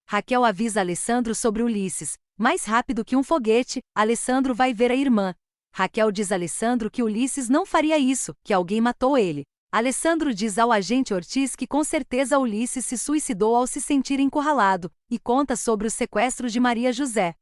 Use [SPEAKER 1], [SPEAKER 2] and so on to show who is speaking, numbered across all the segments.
[SPEAKER 1] Raquel avisa Alessandro sobre Ulisses. Mais rápido que um foguete, Alessandro vai ver a irmã. Raquel diz a Alessandro que Ulisses não faria isso, que alguém matou ele. Alessandro diz ao agente Ortiz que com certeza Ulisses se suicidou ao se sentir encurralado, e conta sobre o sequestro de Maria José.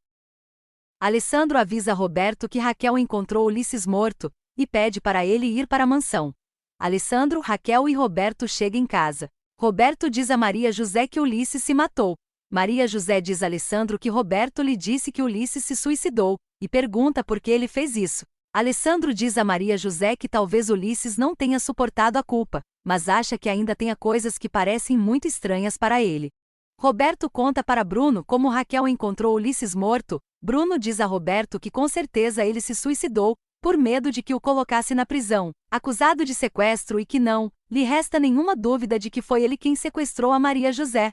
[SPEAKER 1] Alessandro avisa Roberto que Raquel encontrou Ulisses morto, e pede para ele ir para a mansão. Alessandro, Raquel e Roberto chegam em casa. Roberto diz a Maria José que Ulisses se matou. Maria José diz a Alessandro que Roberto lhe disse que Ulisses se suicidou, e pergunta por que ele fez isso. Alessandro diz a Maria José que talvez Ulisses não tenha suportado a culpa, mas acha que ainda tenha coisas que parecem muito estranhas para ele. Roberto conta para Bruno como Raquel encontrou Ulisses morto. Bruno diz a Roberto que com certeza ele se suicidou, por medo de que o colocasse na prisão, acusado de sequestro e que não lhe resta nenhuma dúvida de que foi ele quem sequestrou a Maria José.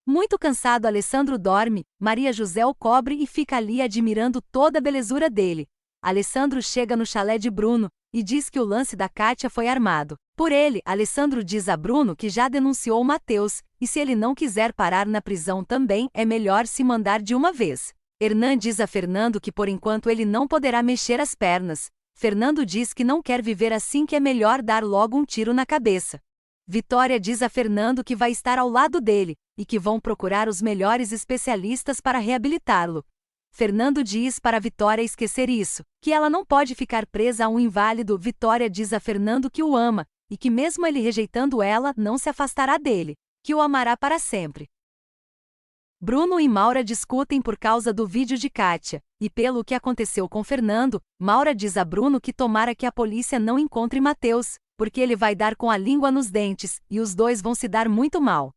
[SPEAKER 1] Muito cansado, Alessandro dorme, Maria José o cobre e fica ali admirando toda a belezura dele. Alessandro chega no chalé de Bruno e diz que o lance da Kátia foi armado por ele. Alessandro diz a Bruno que já denunciou Matheus, e se ele não quiser parar na prisão também, é melhor se mandar de uma vez. Hernan diz a Fernando que por enquanto ele não poderá mexer as pernas. Fernando diz que não quer viver assim, que é melhor dar logo um tiro na cabeça. Vitória diz a Fernando que vai estar ao lado dele, e que vão procurar os melhores especialistas para reabilitá-lo. Fernando diz para Vitória esquecer isso, que ela não pode ficar presa a um inválido. Vitória diz a Fernando que o ama, e que mesmo ele rejeitando ela, não se afastará dele, que o amará para sempre. Bruno e Maura discutem por causa do vídeo de Kátia, e pelo que aconteceu com Fernando. Maura diz a Bruno que tomara que a polícia não encontre Matheus, porque ele vai dar com a língua nos dentes, e os dois vão se dar muito mal.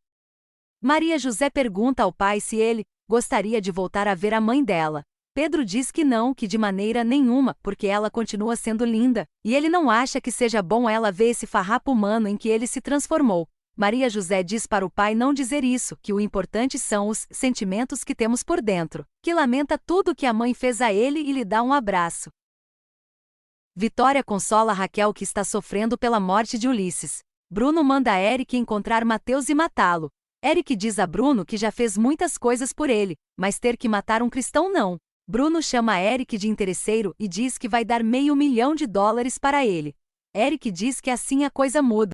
[SPEAKER 1] Maria José pergunta ao pai se ele gostaria de voltar a ver a mãe dela. Pedro diz que não, que de maneira nenhuma, porque ela continua sendo linda, e ele não acha que seja bom ela ver esse farrapo humano em que ele se transformou. Maria José diz para o pai não dizer isso, que o importante são os sentimentos que temos por dentro, que lamenta tudo que a mãe fez a ele e lhe dá um abraço. Vitória consola Raquel, que está sofrendo pela morte de Ulisses. Bruno manda Eric encontrar Matheus e matá-lo. Eric diz a Bruno que já fez muitas coisas por ele, mas ter que matar um cristão não. Bruno chama Eric de interesseiro e diz que vai dar $500 mil para ele. Eric diz que assim a coisa muda.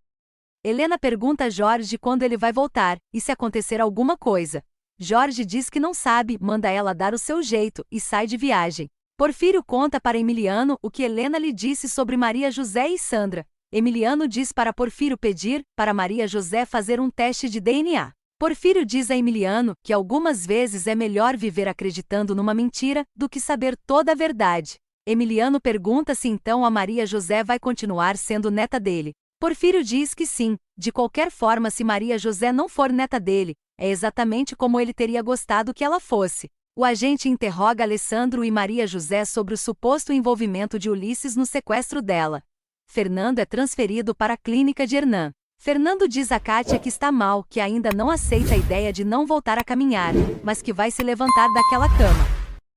[SPEAKER 1] Helena pergunta a Jorge quando ele vai voltar, e se acontecer alguma coisa. Jorge diz que não sabe, manda ela dar o seu jeito, e sai de viagem. Porfírio conta para Emiliano o que Helena lhe disse sobre Maria José e Sandra. Emiliano diz para Porfírio pedir para Maria José fazer um teste de DNA. Porfírio diz a Emiliano que algumas vezes é melhor viver acreditando numa mentira do que saber toda a verdade. Emiliano pergunta se então a Maria José vai continuar sendo neta dele. Porfírio diz que sim, de qualquer forma, se Maria José não for neta dele, é exatamente como ele teria gostado que ela fosse. O agente interroga Alessandro e Maria José sobre o suposto envolvimento de Ulisses no sequestro dela. Fernando é transferido para a clínica de Hernan. Fernando diz a Kátia que está mal, que ainda não aceita a ideia de não voltar a caminhar, mas que vai se levantar daquela cama.